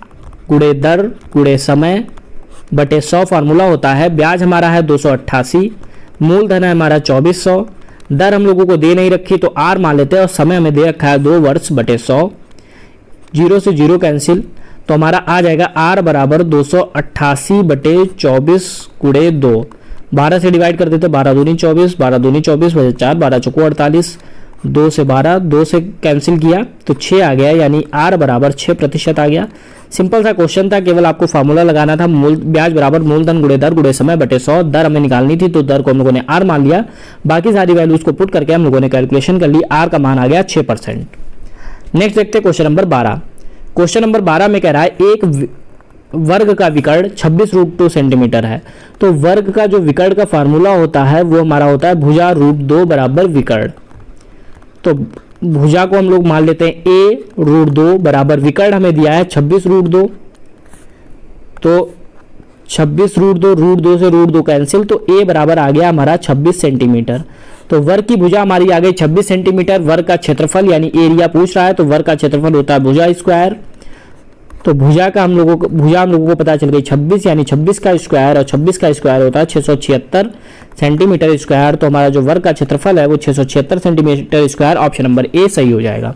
गुणे दर गुणे समय बटे 100 फार्मूला होता है। ब्याज हमारा है 288, मूलधन है हमारा 2400, दर हम लोगों को दे नहीं रखी तो r मान लेते हैं, और समय हमें दे रखा है 2 वर्ष बटे 100। 0 से 0 कैंसिल, तो हमारा आ जाएगा r बराबर 288 बटे 24 गुणे 2। 12 से डिवाइड कर देते, 12 दूनी 24, 12 दूनी 24 बचे 4, 12 चौको 48, 2 से 12, 2 से कैंसिल किया तो 6 आ गया, यानी r बराबर 6% आ गया। सिंपल सा क्वेश्चन था, केवल आपको फार्मूला लगाना था, ब्याज बराबर मूलधन गुणे दर गुणे समय बटे 100। दर हमें निकालनी थी तो दर को हम लोगों ने r मान लिया, बाकी सारी वैल्यूज को पुट करके हम लोगों ने कैलकुलेशन कर ली, r का मान आ गया 6%। नेक्स्ट देखते हैं क्वेश्चन नंबर 12। क्वेश्चन नंबर 12 में कह रहा है एक वर्ग का विकर्ण 26√2 सेंटीमीटर है। तो वर्ग का जो विकर्ण का फार्मूला होता है वो हमारा होता है भुजा √2 बराबर विकर्ण। तो भुजा को हम लोग मान लेते हैं a√2 बराबर विकर्ण हमें दिया है 26√2। तो 26√2, √2 से √2 कैंसिल, तो a बराबर आ गया हमारा 26 सेंटीमीटर। तो वर्ग की भुजा हमारी आ गई 26 सेंटीमीटर। वर्ग का क्षेत्रफल यानी एरिया पूछ रहा है, तो वर्ग का क्षेत्रफल होता है भुजा स्क्वायर। तो भुजा हम लोगों को पता चल गई 26, यानी 26 का स्क्वायर, और 26 का स्क्वायर होता है 676 सेंटीमीटर स्क्वायर। तो हमारा जो वर्ग का क्षेत्रफल है वो 676 centimetre square, option number A सही हो जाएगा।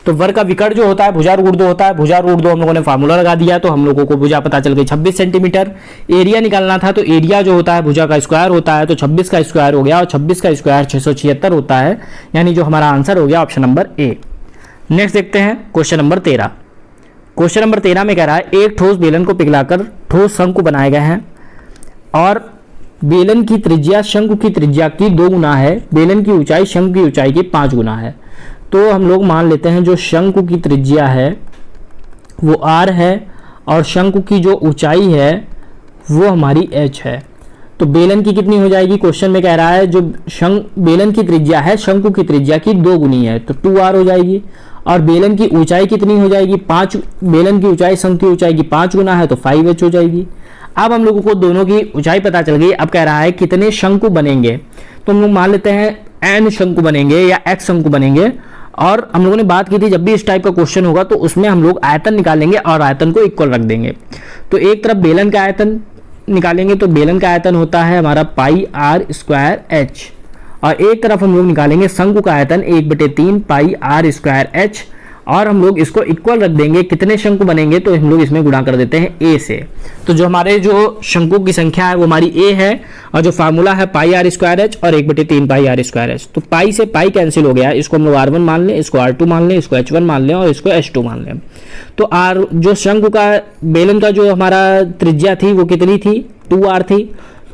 तो वर्ग का विकर्ण जो होता है भुजा रूट 2 होता है। भुजा रूट 2 हम लोगों ने फार्मूला लगा दिया, तो हम लोगों को भुजा पता चल गई 26 सेंटीमीटर। एरिया निकालना था, तो एरिया जो होता है भुजा का स्क्वायर होता है, तो 26 का स्क्वायर हो गया, और 26 का स्क्वायर 676 होता है, यानी जो हमारा आंसर हो गया ऑप्शन नंबर ए। नेक्स्ट देखते हैं क्वेश्चन नंबर 13। क्वेश्चन नंबर 13 में कह रहा है एक ठोस बेलन को पिघलाकर ठोस शंकु बनाए गए हैं और बेलन की त्रिज्या शंकु की त्रिज्या की 2 गुना है। बेलन की ऊंचाई शंकु की ऊंचाई की 5 गुना है। तो हम लोग मान लेते हैं जो शंकु की त्रिज्या है वो r है और शंकु की जो ऊंचाई है वो हमारी h है। तो बेलन की कितनी हो जाएगी, क्वेश्चन में कह रहा है जो बेलन की त्रिज्या है शंकु की त्रिज्या की 2 गुनी है, तो 2r हो जाएगी। और बेलन की ऊंचाई कितनी हो जाएगी, 5। बेलन की ऊंचाई शंकु की ऊंचाई की 5 गुना है, तो 5h हो जाएगी। अब हम लोगों को दोनों की ऊंचाई पता चल गई। अब कह रहा है कितने शंकु बनेंगे, तो हम लोग मान लेते हैं n शंकु बनेंगे या x शंकु बनेंगे। और हम लोगों ने बात की थी जब भी इस टाइप का क्वेश्चन होगा तो उसमें हम लोग आयतन निकालेंगे और आयतन को इक्वल रख देंगे। तो एक तरफ बेलन का आयतन निकालेंगे, तो बेलन का आयतन होता है हमारा पाई आर स्क्वायर एच, और एक तरफ हम लोग निकालेंगे शंकु का आयतन 1/3 पाई आर स्क्वायर एच, और हम लोग इसको इक्वल रख देंगे। कितने शंकु बनेंगे, तो हम लोग इसमें गुणा कर देते हैं a से। तो जो हमारे जो शंकु की संख्या है वो हमारी a है, और जो फार्मूला है पाई आर स्क्वायर एच और 1/3 पाई आर स्क्वायर एच। तो पाई से पाई कैंसिल हो गया, इसको हम लोग r1 मान लें, इसको r2 मान लें, इसको h1 मान लें और इसको h2 मान लें। तो r जो शंकु का बेलन का जो हमारा त्रिज्या थी वो कितनी थी, 2r थी,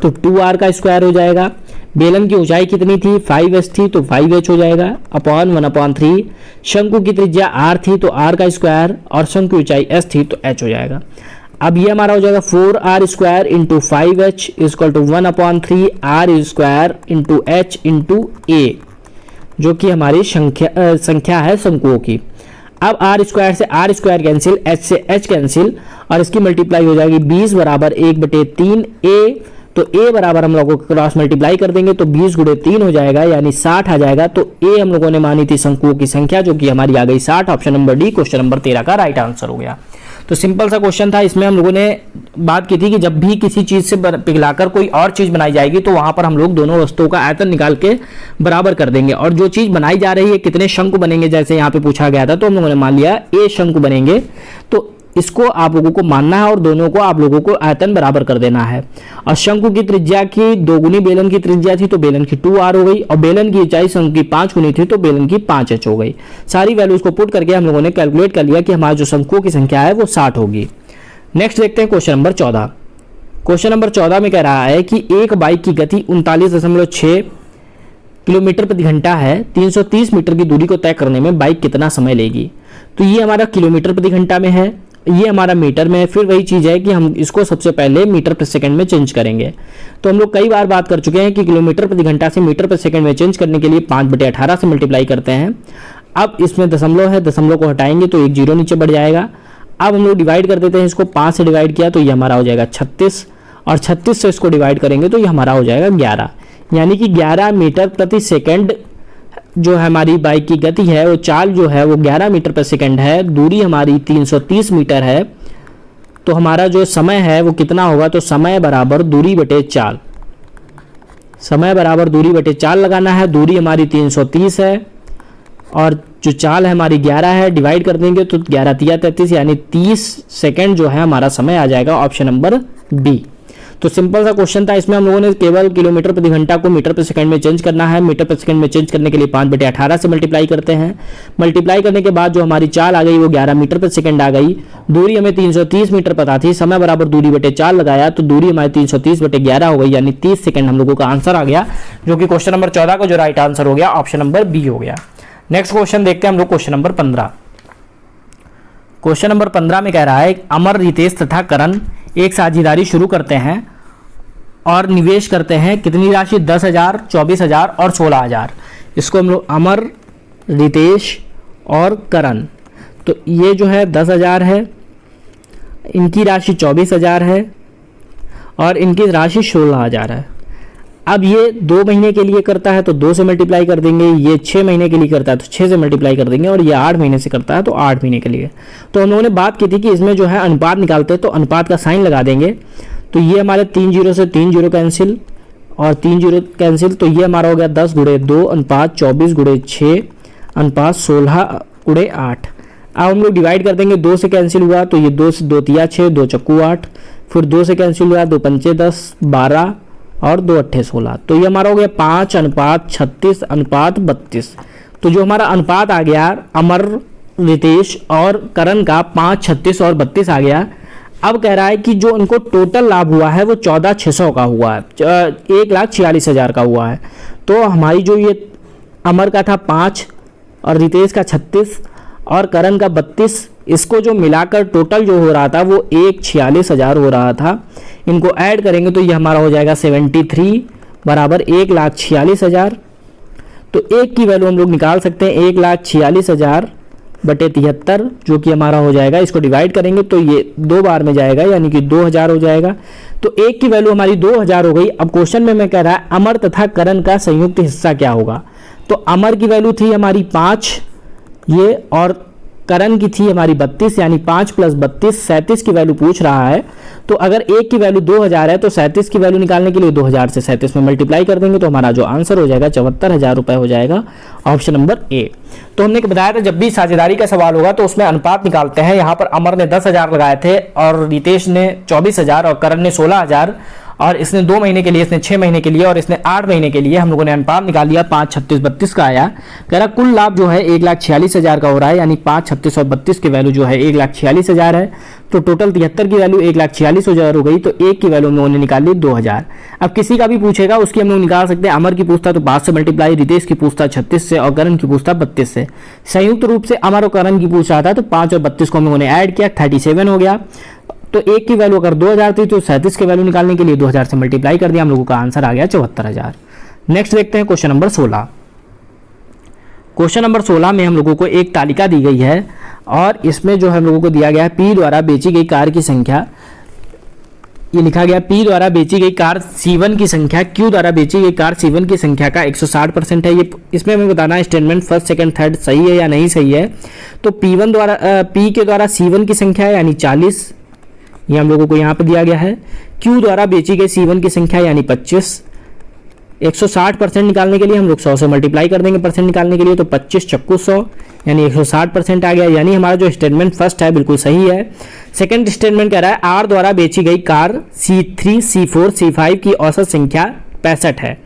तो 2r का स्क्वायर हो जाएगा। बेलन की ऊंचाई कितनी थी, 5h थी, तो 5h हो जाएगा अपॉन 1/3। शंकु की त्रिज्या r थी, तो r का स्क्वायर, और शंकु की ऊंचाई s थी, तो h हो जाएगा। अब ये हमारा हो जाएगा 4r square into 5h equal to 1/3 r square into h into a, जो कि हमारी संख्या है शंकुओं की। अब r स्क्वायर से r स्क्वायर कैंसिल, h से h कैंसिल, और इसकी मल्टीप्लाई हो जाएगी 20 बराबर 1/3 a। तो a बराबर हम लोगों को क्रॉस मल्टीप्लाई कर देंगे, तो 20 × 3 हो जाएगा, यानी 60 आ जाएगा। तो a हम लोगों ने मानी थी शंकुओं की संख्या, जो कि हमारी आ गई 60। Option number D question number 13 का राइट आंसर हो गया। तो सिंपल सा क्वेश्चन था। इसमें हम लोगों ने बात की थी कि जब भी किसी चीज से पिघलाकर कोई और चीज बनाई जाएगी तो वहां पर हम लोग दोनों वस्तुओं का आयतन निकाल के बराबर कर देंगे, और जो चीज बनाई जा रही है कितने शंकु बनेंगे, जैसे यहाँ पे पूछा गया था, तो हम लोगों ने मान लिया a शंकु बनेंगे। तो इसको आप लोगों को मानना है और दोनों को आप लोगों को आयतन बराबर कर देना है। और शंकु की त्रिज्या की 2 गुनी बेलन की त्रिज्या थी, तो बेलन की 2r हो गई, और बेलन की ऊंचाई शंकु की 5 गुनी थी, तो बेलन की 5h हो गई। सारी वैल्यूज को पुट करके हम लोगों ने कैलकुलेट कर लिया कि हमारा जो शंकुओं की संख्या है वो 60 होगी। नेक्स्ट देखते हैं क्वेश्चन नंबर 14। क्वेश्चन नंबर 14 में कह रहा है कि एक बाइक की गति 39.6 किलोमीटर प्रति घंटा है। 330 मीटर की दूरी को तय करने में बाइक कितना समय लेगी। तो ये हमारा किलोमीटर प्रति घंटा में है, ये हमारा मीटर में है। फिर वही चीज़ है कि हम इसको सबसे पहले मीटर प्रति सेकंड में चेंज करेंगे। तो हम लोग कई बार बात कर चुके हैं कि किलोमीटर प्रति घंटा से मीटर प्रति सेकंड में चेंज करने के लिए 5/18 से मल्टीप्लाई करते हैं। अब इसमें दशमलव है, दशमलव को हटाएंगे तो एक जीरो नीचे बढ़ जाएगा। अब हम लोग डिवाइड कर देते हैं, इसको 5 से डिवाइड किया तो ये हमारा हो जाएगा 36, और 36 से इसको डिवाइड करेंगे तो ये हमारा हो जाएगा 11, यानी कि 11 मीटर प्रति सेकंड जो है हमारी बाइक की गति है, वो चाल जो है वो 11 मीटर प्रति सेकंड है। दूरी हमारी 330 मीटर है, तो हमारा जो समय है वो कितना होगा, तो समय बराबर दूरी बटे चाल, समय बराबर दूरी बटे चाल लगाना है। दूरी हमारी 330 है और जो चाल है हमारी 11 है, डिवाइड कर देंगे तो 11 × 3 = 33, यानी 30 सेकंड जो है हमारा समय आ जाएगा, ऑप्शन नंबर बी। तो सिंपल सा क्वेश्चन था। इसमें हम लोगों ने केवल किलोमीटर प्रति घंटा को मीटर प्रति सेकंड में चेंज करना है। मीटर प्रति सेकंड में चेंज करने के लिए 5/18 से मल्टीप्लाई करते हैं। मल्टीप्लाई करने के बाद जो हमारी चाल आ गई वो 11 मीटर प्रति सेकंड आ गई। दूरी हमें 330 मीटर पता थी, समय बराबर दूरी बटे चाल लगाया तो दूरी हमारी 330/11 हो गई, यानी 30 सेकंड हम लोगों का आंसर आ गया, जो कि क्वेश्चन नंबर 14 का जो राइट आंसर हो गया ऑप्शन नंबर बी हो गया। नेक्स्ट क्वेश्चन देखते हैं हम लोग क्वेश्चन नंबर 15। क्वेश्चन नंबर 15 में कह रहा है अमर, रितेश तथा करण एक साझेदारी शुरू करते हैं और निवेश करते हैं कितनी राशि, 10,000, 24,000 और 16,000। इसको हम लोग अमर, रितेश और करण, तो ये जो है 10,000 है, इनकी राशि 24,000 है और इनकी राशि 16,000 है। अब ये 2 महीने के लिए करता है तो 2 से मल्टीप्लाई कर देंगे, ये 6 महीने के लिए करता है तो 6 से मल्टीप्लाई कर देंगे, और ये 8 महीने से करता है तो 8 महीने के लिए। तो हम लोगों ने बात की थी कि इसमें जो है अनुपात निकालते हैं तो अनुपात का साइन लगा देंगे। तो ये हमारे 3 जीरो से 3 जीरो कैंसिल और 3 जीरो कैंसिल, तो ये हमारा हो गया 10 गुणे 2 अनुपात 24 गुणे 6 अनुपात 16 गुणे 8। अब हम लोग डिवाइड कर देंगे, 2 से कैंसिल हुआ तो ये 2 से 2 तिया 6, 2 चक्कू 8, फिर 2 से कैंसिल हुआ 2 पंचे 10 12 और 2 अट्ठे 16, तो ये हमारा हो गया 5 अनुपात 36 अनुपात 32। तो जो हमारा अनुपात आ गया अमर, रितेश और करण का 5, 36 और 32 आ गया। अब कह रहा है कि जो उनको टोटल लाभ हुआ है वो 14,600 का हुआ है, 1,46,000 का हुआ है। तो हमारी जो ये अमर का था 5 और रितेश का 36 और करण का 32, इसको जो मिलाकर टोटल जो हो रहा था वो 1,46,000 हो रहा था। इनको ऐड करेंगे तो ये हमारा हो जाएगा 73 बराबर 1,46,000। तो एक की वैल्यू हम लोग निकाल सकते हैं 1,46,000 बटे 73, जो कि हमारा हो जाएगा, इसको डिवाइड करेंगे तो ये 2 बार में जाएगा यानी कि 2,000 हो जाएगा। तो एक की वैल्यू हमारी 2,000 हो गई। अब क्वेश्चन में मैं कह रहा है अमर तथा करण का संयुक्त हिस्सा क्या होगा। तो अमर की वैल्यू थी हमारी 5 ये, और करण की थी हमारी 32 यानी 5 + 32 37 की वैल्यू पूछ रहा है। तो अगर एक की वैल्यू 2,000 है तो 37 की वैल्यू निकालने के लिए 2,000 से 37 में मल्टीप्लाई कर देंगे तो हमारा जो आंसर हो जाएगा 74,000 रुपये हो जाएगा, ऑप्शन नंबर ए। तो हमने बताया था जब भी साझेदारी का सवाल होगा तो उसमें अनुपात निकालते हैं। यहाँ पर अमर ने 10,000 लगाए थे और रितेश ने 24,000 और करण ने 16,000, और इसने 2 महीने के लिए, इसने 6 महीने के लिए और इसने 8 महीने के लिए। हम लोगों ने अनुपात निकाल लिया 5, 36, 32 का आया। कह रहा कुल लाभ जो है 1,46,000 का हो रहा है, यानी 5, 36 और 32 की वैल्यू जो है 1,46,000 है। तो टोटल 73 की वैल्यू 1,46,000 हो गई। तो एक की वैल्यू हम लोगों ने निकाली 2,000। अब किसी का भी पूछेगा उसकी हम लोग निकाल सकते हैं। अमर की पूछता तो 5 से मल्टीप्लाई, रितेश की पूछता 36 से और करण की पूछता 32 से। संयुक्त रूप से अमर और करण की पूछ रहा था तो 5 और 32 को हम लोगों ने ऐड किया, 37 हो गया। तो एक की वैल्यू अगर 2,000 थी तो 37 की वैल्यू निकालने के लिए 2,000 से मल्टीप्लाई कर दिया, हम लोगों का आंसर आ गया 74,000। नेक्स्ट देखते हैं क्वेश्चन नंबर 16। क्वेश्चन नंबर 16 में हम लोगों को एक तालिका दी गई है और इसमें जो हम लोगों को दिया गया है P द्वारा बेची गई कार की संख्या। ये लिखा गया P द्वारा बेची गई कार C1 की संख्या Q द्वारा बेची गई कार C1 की संख्या का 160% है। ये इसमें हमें बताना है स्टेटमेंट फर्स्ट, सेकंड, थर्ड सही है या नहीं सही है। तो P के द्वारा C1 की संख्या है यानी 40, ये हम लोगों को यहाँ पर दिया गया है। Q द्वारा बेची गई C1 की संख्या यानी 25। 160% निकालने के लिए हम लोग 100 से मल्टीप्लाई कर देंगे परसेंट निकालने के लिए, तो 25 चक्कू 100 यानी 160% आ गया। यानी हमारा जो स्टेटमेंट फर्स्ट है बिल्कुल सही है। सेकंड स्टेटमेंट कह रहा है R द्वारा बेची गई कार C3, C4, C5 की औसत संख्या 65 है।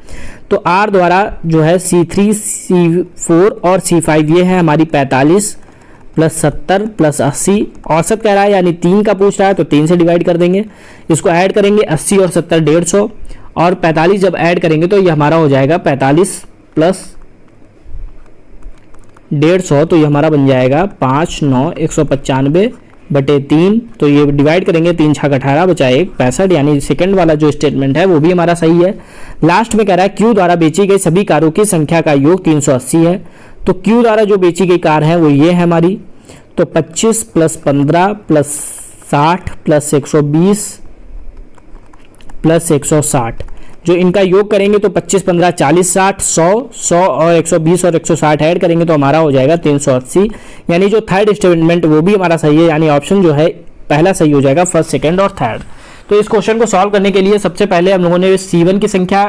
तो R द्वारा जो है C3, C4 और C5 ये है हमारी 45 + 70 + 80। औसत कह रहा है यानी 3 का पूछ रहा है तो 3 से डिवाइड कर देंगे। इसको ऐड करेंगे 80 और 70 150, और 45 जब ऐड करेंगे तो ये हमारा हो जाएगा 45 + 150, तो ये हमारा बन जाएगा 5, 9, 195 बटे 3। तो ये डिवाइड करेंगे 3 छाक 18 बचा 1 65, यानी सेकंड वाला जो स्टेटमेंट है वो भी हमारा सही है। लास्ट में कह रहा है Q द्वारा बेची गई सभी कारों की संख्या का योग 380 है। तो Q द्वारा जो बेची गई कार है वो ये है हमारी, तो 25 + 15 + 60 + 120 + 160, जो इनका योग करेंगे तो 25, 15, 40, 60, 100, 100 और 120 और 160 ऐड करेंगे तो हमारा हो जाएगा 380। यानी जो थर्ड स्टेटमेंट वो भी हमारा सही है, यानी ऑप्शन जो है पहला सही हो जाएगा, फर्स्ट, सेकंड और थर्ड। तो इस क्वेश्चन को सॉल्व करने के लिए सबसे पहले हम लोगों ने C1 की संख्या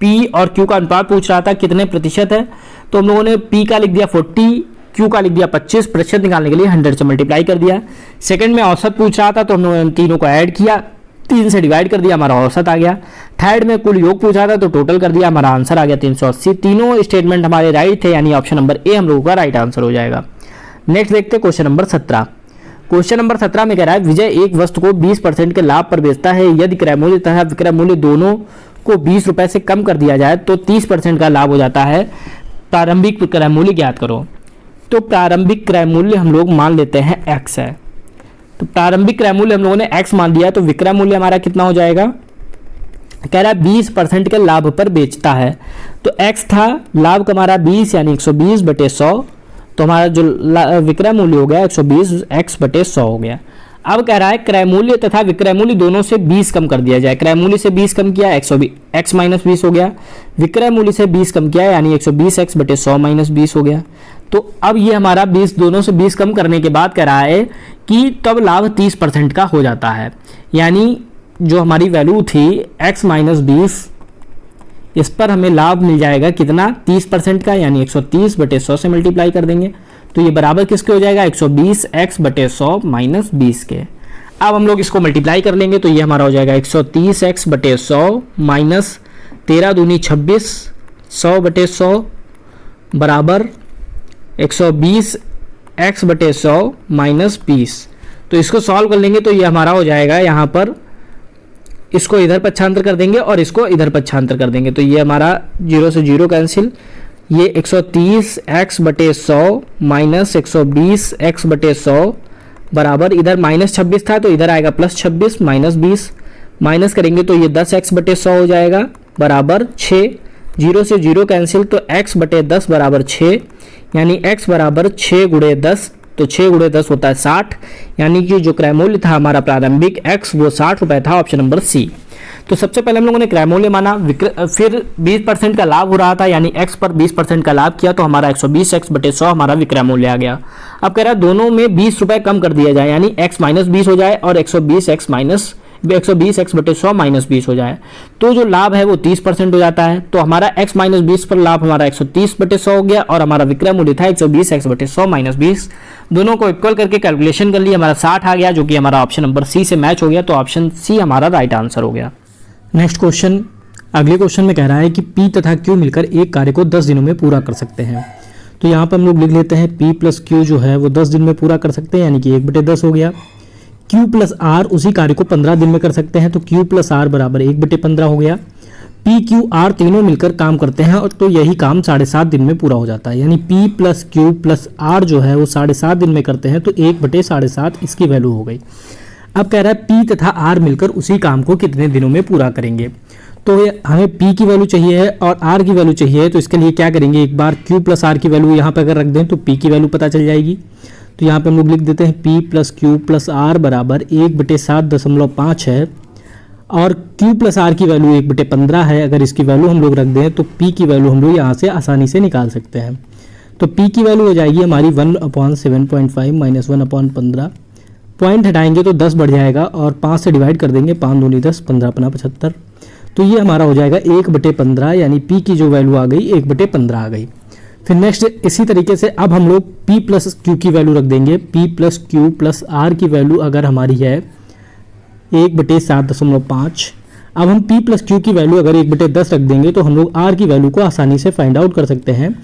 P और Q का अनुपात पूछ रहा था कितने प्रतिशत है, तो हम लोगों ने P का लिख दिया 40, Q का लिख दिया 25, प्रतिशत निकालने के लिए 100 से मल्टीप्लाई कर दिया। सेकंड में औसत पूछ रहा था तो हम लोगों ने तीनों को ऐड किया, 3 से डिवाइड कर दिया, हमारा औसत आ गया। थर्ड में कुल योग पूछा था तो टोटल कर दिया, हमारा आंसर आ गया 380। तीनों स्टेटमेंट हमारे राइट थे, यानी ऑप्शन नंबर ए हम लोगों का राइट आंसर हो जाएगा। नेक्स्ट देखते हैं क्वेश्चन नंबर 17। क्वेश्चन नंबर 17 में कह रहा है विजय एक वस्तु को 20% के लाभ पर बेचता है। यदि क्रय मूल्य तथा विक्रय मूल्य दोनों को 20 रुपए से कम कर दिया जाए तो 30% का लाभ हो जाता है। प्रारंभिक क्रय मूल्य ज्ञात करो। तो प्रारंभिक क्रय मूल्य हम लोग मान लेते हैं x है, तो प्रारंभिक क्रय मूल्य हम लोगों ने x मान दिया, तो विक्रय मूल्य हमारा कितना हो जाएगा, कह रहा है 20% के लाभ पर बेचता है। तो x था, लाभ का हमारा 20 यानी 120/100, तो हमारा जो विक्रय मूल्य हो गया 120 x/100 हो गया। अब कह रहा है क्रय मूल्य तथा विक्रय मूल्य दोनों से 20 कम कर दिया जाए। क्रय मूल्य से 20 कम किया x माइनस 20 हो गया, विक्रय मूल्य से 20 कम किया यानी 120x बटे 100 माइनस 20 हो गया। तो अब ये हमारा 20 दोनों से 20 कम करने के बाद कह रहा है कि तब लाभ 30% का हो जाता है, यानी जो हमारी वैल्यू थी x माइनस 20 इस पर हमें लाभ मिल जाएगा कितना 30% का, यानी 130 बटे 100 से मल्टीप्लाई कर देंगे तो ये बराबर किसके हो जाएगा 120x बटे 100 माइनस 20 के। अब हम लोग इसको मल्टीप्लाई कर लेंगे तो ये हमारा हो जाएगा 130x बटे 100 माइनस 13 दूनी 26 100 बटे 100 बराबर 120x बटे 100 माइनस 20। तो इसको सॉल्व कर लेंगे तो ये हमारा हो जाएगा, यहाँ पर इसको इधर पक्षांतर कर देंगे और इसको इधर पक्षांतर कर देंगे तो ये हमारा 0 से 0 कैंसिल, ये 130x बटे 100 माइनस 120x बटे 100 बराबर इधर माइनस 26 था तो इधर आएगा प्लस 26 माइनस 20 माइनस करेंगे तो ये 10x बटे 100 हो जाएगा बराबर 6। 0 से 0 कैंसिल तो x बटे 10 बराबर 6, यानी x बराबर 6 गुणे 10 तो 6 गुणे 10 होता है 60, यानी कि जो क्रय मूल्य था हमारा प्रारंभिक x वो 60 रुपए था, ऑप्शन नंबर सी। तो सबसे पहले हम लोगों ने क्रय मूल्य माना, फिर 20% का लाभ हो रहा था यानी x पर 20% का लाभ किया तो हमारा 120x बटे 100 हमारा विक्रय मूल्य आ गया। अब कह रहा है दोनों में 20 रुपए कम कर दिया जाए यानी x माइनस 20 हो जाए और 120x बटे 100 माइनस 20 हो जाए तो जो लाभ है वो 30% हो जाता है। तो हमारा x माइनस 20 पर लाभ हमारा 130 बटे 100 हो गया और हमारा विक्रय मूल्य था 120x बटे 100 माइनस 20। दोनों को इक्वल करके कैलकुलेशन कर ली, हमारा 60 आ गया जो कि हमारा ऑप्शन नंबर सी से मैच हो गया, तो ऑप्शन सी हमारा राइट आंसर हो गया। नेक्स्ट क्वेश्चन, अगले क्वेश्चन में कह रहा है कि P तथा Q मिलकर एक कार्य को 10 दिनों में पूरा कर सकते हैं। तो यहाँ पर हम लोग लिख लेते हैं P प्लस Q जो है वो 10 दिन में पूरा कर सकते हैं यानी कि 1 बटे 10 हो गया। Q प्लस R उसी कार्य को 15 दिन में कर सकते हैं तो Q प्लस R बराबर 1 बटे 15 हो गया। P Q R तीनों मिलकर काम करते हैं और तो यही काम 7.5 दिन में पूरा हो जाता है, यानी P plus Q plus R जो है वो 7.5 दिन में करते हैं तो 1 बटे 7.5 इसकी वैल्यू हो गई। अब कह रहा है P तथा R मिलकर उसी काम को कितने दिनों में पूरा करेंगे। तो हमें P की वैल्यू चाहिए है और R की वैल्यू चाहिए है, तो इसके लिए क्या करेंगे, एक बार Q प्लस R की वैल्यू यहाँ पर अगर रख दें तो P की वैल्यू पता चल जाएगी। तो यहाँ पे हम लोग लिख देते हैं P plus Q plus R बराबर 1 बटे 7.5 है और Q प्लस R की वैल्यू 1 बटे 15 है। अगर इसकी वैल्यू हम लोग रख दें तो P की वैल्यू हम लोग यहाँ से आसानी से निकाल सकते हैं। तो P की वैल्यू हो जाएगी हमारी 1/7.5 माइनस 1/15, पॉइंट हटाएंगे तो 10 बढ़ जाएगा और 5 से डिवाइड कर देंगे, 5 दूनी 10, 15 पना 75, तो ये हमारा हो जाएगा 1 बटे 15, यानी P की जो वैल्यू आ गई 1 बटे 15 आ गई। फिर नेक्स्ट इसी तरीके से अब हम लोग P प्लस Q की वैल्यू रख देंगे। P plus Q plus R की वैल्यू अगर हमारी है 1 बटे 7.5, अब हम P प्लस Q की वैल्यू अगर 1 बटे 10 रख देंगे तो हम लोग R की वैल्यू को आसानी से फाइंड आउट कर सकते हैं।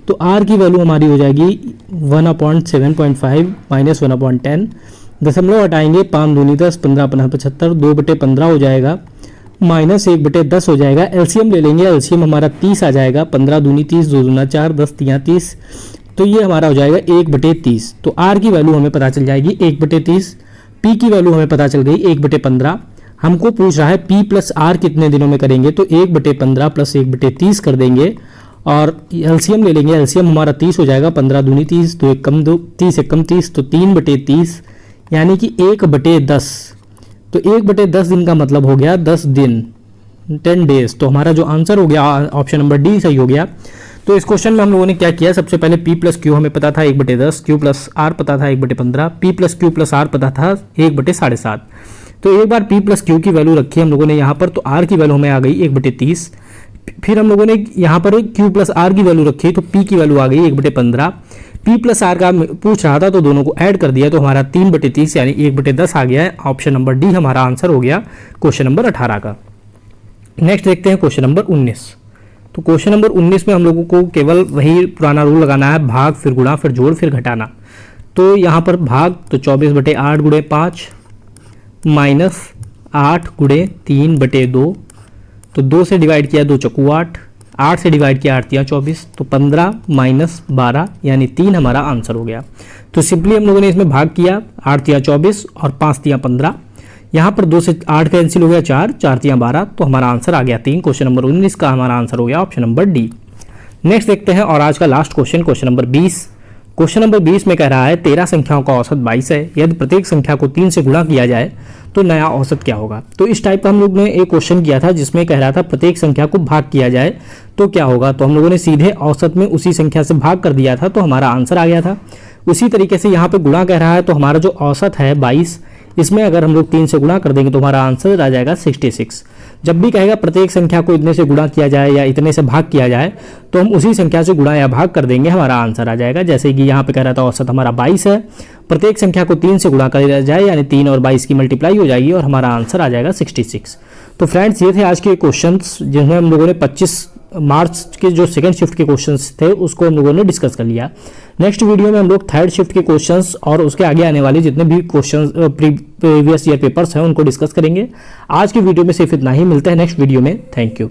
तो R की वैल्यू हमारी हो जाएगी 1/7.5 माइनस 1/10, दशमलव हटाएंगे, 5 दूनी 10, 15 पना 75, 2 बटे 15 हो जाएगा माइनस 1 बटे 10 हो जाएगा। एलसीएम ले लेंगे, एलसीएम हमारा 30 आ जाएगा, 15 दूनी 30, 2 दूना 4, 10 तियाँ 30, तो ये हमारा हो जाएगा 1 बटे 30। तो R की वैल्यू हमें पता चल जाएगी 1 बटे 30, P की वैल्यू हमें पता चल गई 1 बटे 15। हमको पूछ रहा है P प्लस R कितने दिनों में करेंगे, तो 1 बटे 15 प्लस 1 बटे 30 कर देंगे और एलसीएम ले लेंगे, एलसीएम हमारा 30 हो जाएगा, 15 दूनी 30, 2 एक कम 2, 30 एक कम 30, तो 3 बटे 30 यानी कि 1 बटे 10। तो 1 बटे 10 दिन का मतलब हो गया 10 दिन, 10 डेज। तो हमारा जो आंसर हो गया ऑप्शन नंबर डी सही हो गया। तो इस क्वेश्चन में हम लोगों ने क्या किया, सबसे पहले P प्लस Q हमें पता था 1 बटे 10, Q प्लस R पता था 1 बटे 15, P plus Q plus R पता था 1 बटे 7.5। तो एक बार P प्लस Q की वैल्यू रखी हम लोगों ने यहाँ पर, तो R की वैल्यू हमें आ गई 1 बटे 30। फिर हम लोगों ने यहाँ पर Q प्लस R की वैल्यू रखी तो P की वैल्यू आ गई 1 बटे 15। P प्लस R का पूछ रहा था तो दोनों को ऐड कर दिया तो हमारा 3 बटे 30 यानी 1 बटे 10 आ गया है। ऑप्शन नंबर डी हमारा आंसर हो गया क्वेश्चन नंबर 18 का। नेक्स्ट देखते हैं क्वेश्चन नंबर 19। तो क्वेश्चन नंबर 19 में हम लोगों को केवल वही पुराना रूल लगाना है, भाग फिर गुणा फिर जोड़ फिर घटाना। तो यहाँ पर भाग तो 24 बटे 8 गुणे 5 माइनस 8 गुणे 3 बटे 2, तो 2 से डिवाइड किया 2 चौकू 8, 8 से डिवाइड किया 8 तियाँ 24, तो 15 माइनस 12 यानी 3 हमारा आंसर हो गया। तो सिंपली हम लोगों ने इसमें भाग किया, 8 तियाँ 24 और 5 तियाँ 15, यहाँ पर 2 से 8 कैंसिल हो गया 4, 4 तियाँ 12, तो हमारा आंसर आ गया 3। क्वेश्चन नंबर 19 का हमारा आंसर हो गया ऑप्शन नंबर डी। नेक्स्ट देखते हैं और आज का last question, question number 20। Question number 20 में कह रहा है 13 संख्याओं का औसत 22 है, यदि प्रत्येक संख्या को 3 से गुणा किया जाए तो नया औसत क्या होगा। तो इस टाइप का हम लोग ने एक क्वेश्चन किया था जिसमें कह रहा था प्रत्येक संख्या को भाग किया जाए तो क्या होगा। तो हम लोगों ने सीधे औसत में उसी संख्या से भाग कर दिया था तो हमारा आंसर आ गया था। उसी तरीके से यहाँ पे गुणा कह रहा है तो हमारा जो औसत है 22, इसमें अगर हम लोग 3 से गुणा कर देंगे तो हमारा आंसर आ जाएगा 66। जब भी कहेगा प्रत्येक संख्या को इतने से गुणा किया जाए या इतने से भाग किया जाए तो हम उसी संख्या से गुणा या भाग कर देंगे, हमारा आंसर आ जाएगा। जैसे कि यहाँ पे कह रहा था औसत हमारा 22 है, प्रत्येक संख्या को 3 से गुणा किया जाए यानी 3 और 22 की मल्टीप्लाई हो जाएगी और हमारा आंसर आ जाएगा 66। तो फ्रेंड्स ये थे आज के क्वेश्चंस जिनमें हम लोगों ने 25 मार्च के जो सेकंड शिफ्ट के क्वेश्चंस थे उसको हम लोगों ने डिस्कस कर लिया। नेक्स्ट वीडियो में हम लोग थर्ड शिफ्ट के क्वेश्चंस और उसके आगे आने वाले जितने भी क्वेश्चंस प्रीवियस ईयर पेपर्स हैं उनको डिस्कस करेंगे। आज की वीडियो में सिर्फ इतना ही, मिलते हैं नेक्स्ट वीडियो में। Thank you.